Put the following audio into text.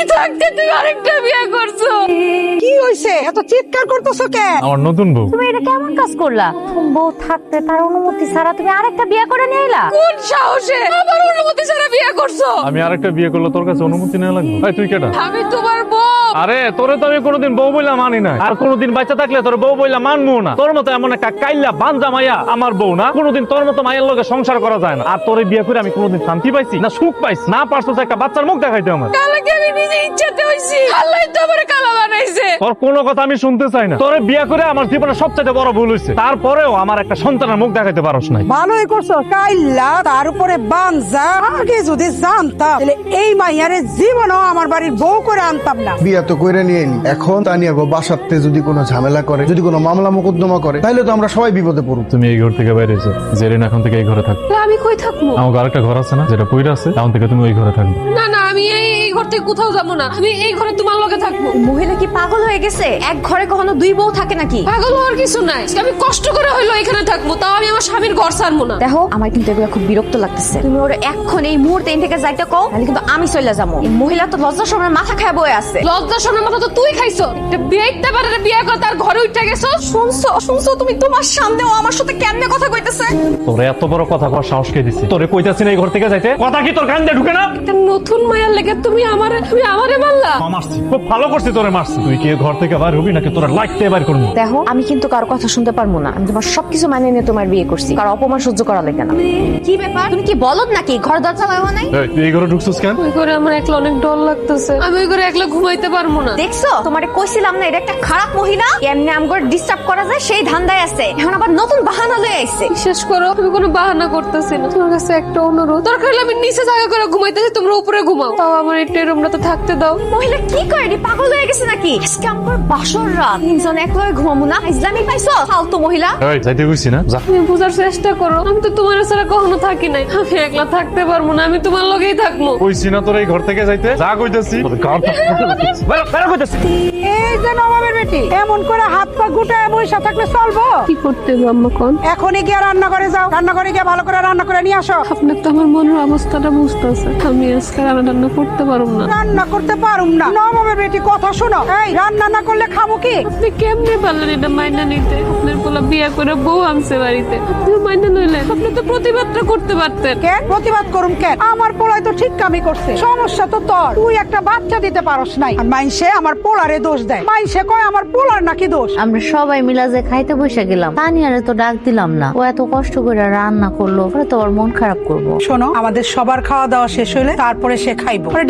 আমি থাকতে তুমি আরেকটা বিয়ে করছো। কি হইছে এত চিৎকার করতেছো কেন? আমার নতুন বউ। তুমি এটা কেমন কাজ করলা? তুমি বউ থাকতে তার অনুমতি ছাড়া তুমি আরেকটা বিয়ে করে নিয়ে এলা? কোন সাহসে আমার অনুমতি ছাড়া বিয়ে করছো? আমি আরেকটা বিয়ে করলে তোর কাছে অনুমতি নেওয়া লাগবে? ভাই তুই কেটা? আমি তোমার বউ। আরে তোরে তো আমি কোনোদিন বউ বইলা মানি না, আর কোনোদিন বাচ্চা থাকলে তোর বউ বইলা মানবো না। তোর মতো এমন একটা কাইল্লা বাঞ্জা মাইয়া আমার বউ না, কোনোদিন তোর মতো মায়ের লগে সংসার করা যায় না। আর তোরে বিয়ে করে আমি কোনোদিন শান্তি পাইছি না, সুখ পাইছি না? পারছো একটা বাচ্চার মুখ দেখাইতে আমার? কালাকে আমি নিজে ইচ্ছাতে হইছি, আল্লাহ তো আমার কালা বানাইছে। তোর কোনো কথা আমি শুনতে চাই না। তোরে বিয়ে করে আমার জীবনে সবচেয়ে বড় ভুল হয়েছে, তারপরেও আমার একটা সন্তানের মুখ দেখাইতে পারস নাই। ভালোই করছো কাইল্লা, তার উপরে বানজা। আগে যদি জানতাম তাহলে এই মাইয়ারে জীবনও আমার বাড়ির বউ করে আনতাম না। বিয়া তো কইরা নিয়ে নি, এখন তানিয়া গো বাসাতে যদি কোনো ঝামেলা করে, যদি কোনো মামলা মোকদ্দমা করে, তাহলে তো আমরা সবাই বিপদে পড়ব। তুমি এই ঘর থেকে বাইরে এসো, জেরিন এখন থেকে এই ঘরে থাকবে। আমি কই থাকবো? আমার আরেকটা ঘর আছে না, যেটা পইরা আছে, এখন থেকে তুমি ওই ঘরে থাকবে। না না, আমি এই ঘর থেকে কোথাও যাবো না, আমি এই ঘরে তোমার লগে থাকবো। মহিলা কি পাগল হয়ে গেছে? এক ঘরে কখনো দুই বউ থাকে নাকি? পাগল হওয়ার কিছু নাই, আমি কষ্ট করে হইলো এখানে থাকবো, তাও আমি আমার স্বামীর ঘর ছাড়বো না। দেখো আমার কিন্তু এগুলো খুব বিরক্ত লাগতেছে। তুমি ওর এখন এই মুহূর্তে এখান থেকে যাইতে কও, তাহলে কিন্তু আমি চলে যাবো। এই মহিলা তো লজ্জা শরমের মাথা খায় বয়ে আছে। লজ্জা শোনার মতো তো তুই খাইছো। বিয়েতে পারে বিয়ে করে তার ঘরে উঠে গেছো। শুনছো তুমি? তোমার সামনে ও আমার সাথে কেমনে কথা কইতেছে? তোরে এত বড় কথা কর সাহস কে দিছে? তোরে কইতাছি না এই ঘর থেকে যাইতে? কথা কি তোর কান দিয়ে ঢুকে না? একটা নতুন মায়ের লেগে তুমি আমারে মারলা। মারছি, খুব ভালো করছি তোরে মারছি। তুই কি ঘর থেকে বাইর হবি নাকি তোরা লাইটতে বাইর করবি? দেখো আমি কিন্তু কারো কথা শুনতে পারবো না। আমি তোমার সবকিছু মানে নিয়ে তোমার বিয়ে করছি, কারো অপমান সহ্য করা লাগে না। কি ব্যাপার? তুমি কি বলদ নাকি? ঘর দরজা লাগাও নাই? এই, তুই এই ঘরে ঢুকছিস কেন? ওই ঘরে আমার একলা অনেক ডর লাগতেছে, আমি ওই ঘরে একলা ঘুমাইতে পারবো না। দেখছো তোমারে কইছিলাম না এটা একটা খারাপ মহিলা, এমনি আমগর ডিস্টার্ব করা যায় সেই ধান্দায় আছে। এখন আবার নতুন বাহানা লয়ে আইছে। বিশ্বাস করো আমি কোনো বাহানা করতেছি না, তোমার কাছে একটা অনুরোধ। দরকার হলে আমি নিচে জায়গা করে ঘুমাইতেছি, তোমরা উপরে ঘুমাও, তাও আমার একটু রুমটা তো থাকতে দাও। মহিলা কি করে? এটি পাগল হয়ে গেছে নাকি? আজকে আমগর বাসর রাত, তিনজন একলগে ঘুমাবো না? ইসলামী পাইছো ফালতু মহিলা। এই যাইতে কইছি না, যা। তুমি বোঝার চেষ্টা করো, আমি তো তোমার ছাড়া কখনো থাকি নাই, আমি একলা থাকতে পারবো না, আমি তোমার লগেই থাকবো। কইছি না তোর এই ঘর থেকে যাইতে? যা কইতাছি। বেরো কইতাছি। এই যে নবাবের বেটি এমন করে হাত পা গুটায় বসে থাকলে চলবো? কি করতে হবে আম্মা কোন? এখনই গিয়ে রান্না করে যাও, রান্না করে গিয়ে ভালো করে রান্না করে নিয়ে আসো। আপনার তো আমার মনের অবস্থাটা বুঝতেছে, আমি আজকে রান্না করতে পারবো না। রান্না করতে পারুম না? নবাবের বেটি কথা শোনো, এই রান্না না করলে খাবো কি? আপনি কেমনে পারলেন এটা মাইনা নিতে? আপনার পোলা বিয়ে করে বউ আনছে বাড়িতে, আপনি মাইনা লইলেন? আপনি তো প্রতিবাদটা করতে পারতেন। কেন প্রতিবাদ করুম কেন? আমার পোলাই তো ঠিক কামই করছে। সমস্যা তো তোর, তুই একটা বাচ্চা দিতে পারস নাই। আর মাইনসে আমার পোলারে দোষ দেয়, মাইনসে কয় আমার পোলার নাকি দোষ। আমরা সবাই মিলা যে খাইতে বসে গেলাম, তানিয়ারে তো ডাক দিলাম না। ও এত কষ্ট করে রান্না করলো, পরে তো ওর মন খারাপ করবো। শোনো, আমাদের সবার খাওয়া দাওয়া শেষ হলে তারপরে সে খাইবো।